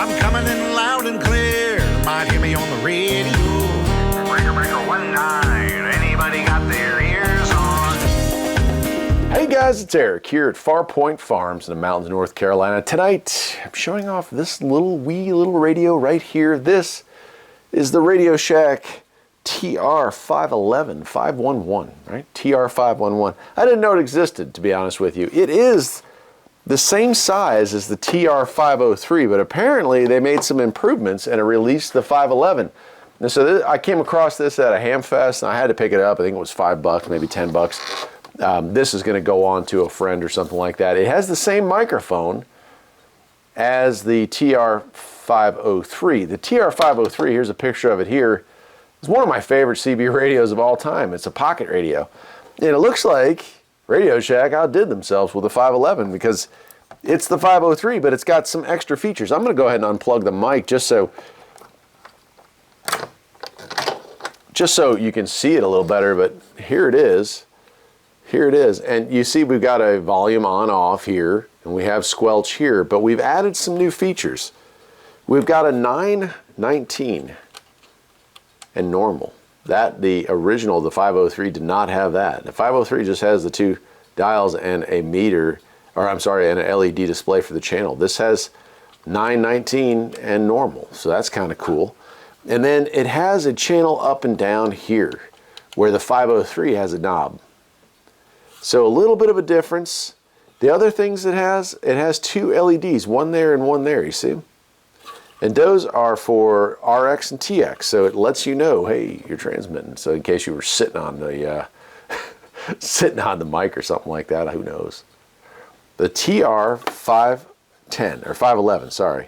I'm coming in loud and clear. Might hear me on the radio. Breaker 19. Anybody got their ears on? Hey guys, it's Eric here at Farpoint Farms in the mountains of North Carolina. Tonight, I'm showing off this wee little radio right here. This is the Radio Shack TR-511, 511, right? TR-511. I didn't know it existed, to be honest with you. It is the same size as the TR-503, but apparently they made some improvements and it released the 511. And so I came across this at a ham fest and I had to pick it up. I think it was $5, maybe $10. This is going to go on to a friend or something like that. It has the same microphone as the TR-503. The TR-503, here's a picture of it here. It's one of my favorite CB radios of all time. It's a pocket radio. And it looks like Radio Shack outdid themselves with the 511 because it's the 503, but it's got some extra features. I'm going to go ahead and unplug the mic just so you can see it a little better, but here it is. Here it is. And you see we've got a volume on off here, and we have squelch here, but we've added some new features. We've got a 919 and normal. The original, the 503, did not have that. The 503 just has the two dials and a meter, or I'm sorry, and an LED display for the channel. This has 919 and normal, so that's kind of cool. And then it has a channel up and down here, where the 503 has a knob. So a little bit of a difference. The other things it has two LEDs, one there and one there, you see? And those are for RX and TX, so it lets you know, hey, you're transmitting. So in case you were sitting on the sitting on the mic or something like that, who knows? The TR-510 or 511, sorry.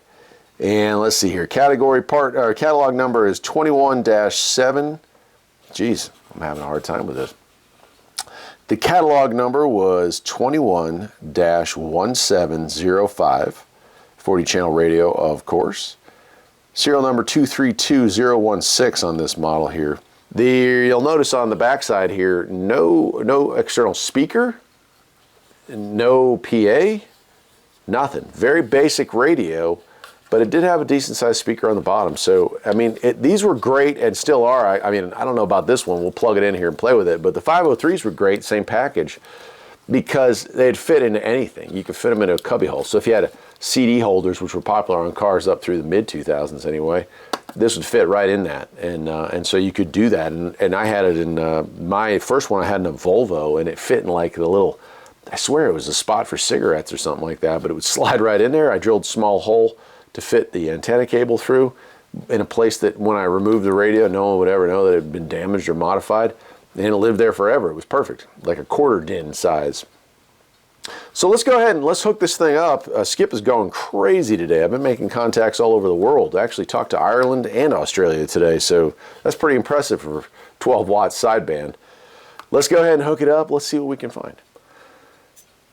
And let's see here, catalog number is 21-7. Geez, I'm having a hard time with this. The catalog number was 21-1705, 40 channel radio, of course. Serial number 232016 on this model here. You'll notice on the backside here, no external speaker, no PA, nothing. Very basic radio, but it did have a decent sized speaker on the bottom. So, I mean, these were great and still are. I mean, I don't know about this one. We'll plug it in here and play with it. But the 503s were great, same package, because they'd fit into anything. You could fit them into a cubby hole. So if you had CD holders, which were popular on cars up through the mid-2000s anyway, this would fit right in that. And so you could do that. And I had it in, my first one I had in a Volvo, and it fit in like the little, I swear it was a spot for cigarettes or something like that, but it would slide right in there. I drilled a small hole to fit the antenna cable through in a place that when I removed the radio, no one would ever know that it had been damaged or modified. And it lived there forever. It was perfect, like a quarter din size. So let's go ahead and let's hook this thing up. Skip is going crazy today. I've been making contacts all over the world. I actually talked to Ireland and Australia today, so that's pretty impressive for 12 watts sideband. Let's go ahead and hook it up. Let's see what we can find.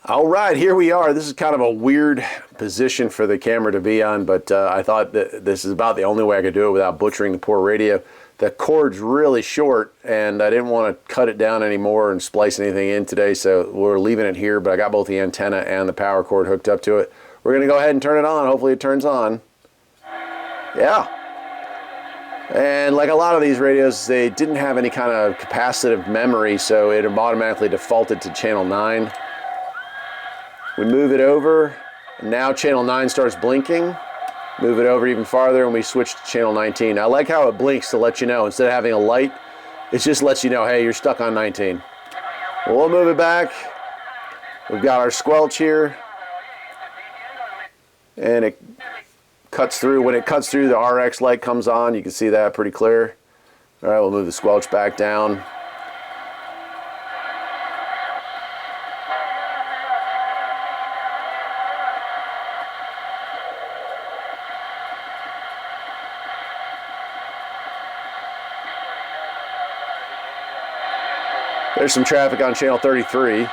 All right, here we are. This is kind of a weird position for the camera to be on, but I thought that this is about the only way I could do it without butchering the poor radio. The cord's really short, and I didn't want to cut it down anymore and splice anything in today, so we're leaving it here, but I got both the antenna and the power cord hooked up to it. We're going to go ahead and turn it on. Hopefully it turns on. Yeah. And like a lot of these radios, they didn't have any kind of capacitive memory, so it automatically defaulted to channel 9. We move it over, and now channel 9 starts blinking. Move it over even farther, and we switch to channel 19. I like how it blinks to let you know. Instead of having a light, it just lets you know, hey, you're stuck on 19. Well, we'll move it back. We've got our squelch here. And it cuts through. When it cuts through, the RX light comes on. You can see that pretty clear. All right, we'll move the squelch back down. There's some traffic on channel 33.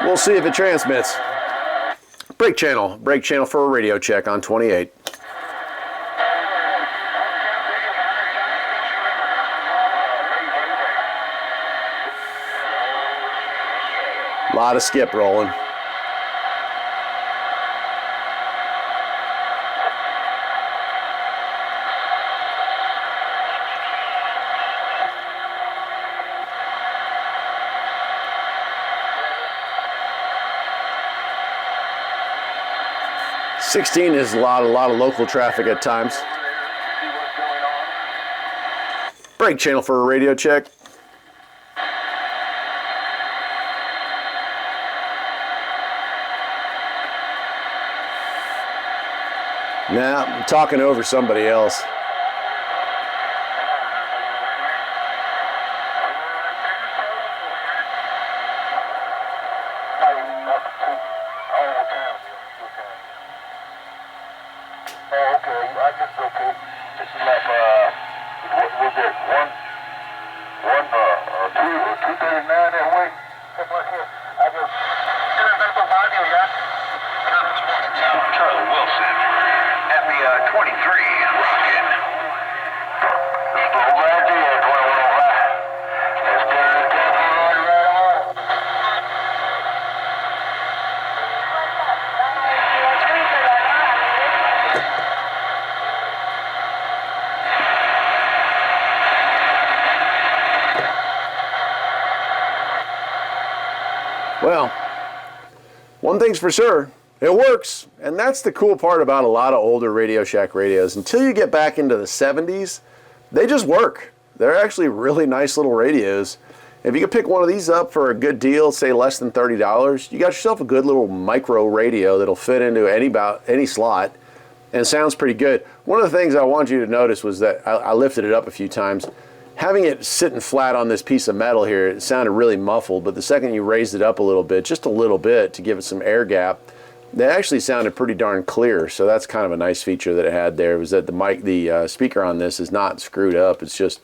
We'll see if it transmits. Brake channel for a radio check on 28. A lot of skip rolling. '16 is a lot of local traffic at times. Break channel for a radio check. Nah, I'm talking over somebody else. Well, one thing's for sure, it works. And that's the cool part about a lot of older Radio Shack radios. Until you get back into the 70s, they just work. They're actually really nice little radios. If you could pick one of these up for a good deal, say less than $30, you got yourself a good little micro radio that'll fit into any slot and sounds pretty good. One of the things I want you to notice was that I lifted it up a few times. Having it sitting flat on this piece of metal here, it sounded really muffled, but the second you raised it up a little bit, just a little bit to give it some air gap, that actually sounded pretty darn clear. So that's kind of a nice feature that it had there, was that the speaker on this is not screwed up. It's just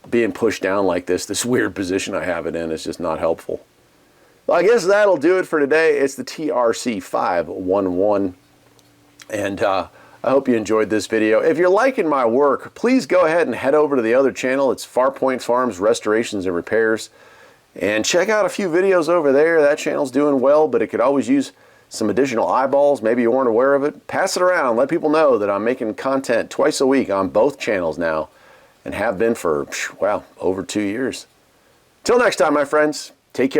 being pushed down like this weird position I have it in is just not helpful. Well, I guess that'll do it for today. It's the TRC-511, and I hope you enjoyed this video. If you're liking my work, please go ahead and head over to the other channel. It's Farpoint Farms Restorations and Repairs. And check out a few videos over there. That channel's doing well, but it could always use some additional eyeballs. Maybe you weren't aware of it. Pass it around. Let people know that I'm making content twice a week on both channels now, and have been for, well, over 2 years. Till next time, my friends, take care.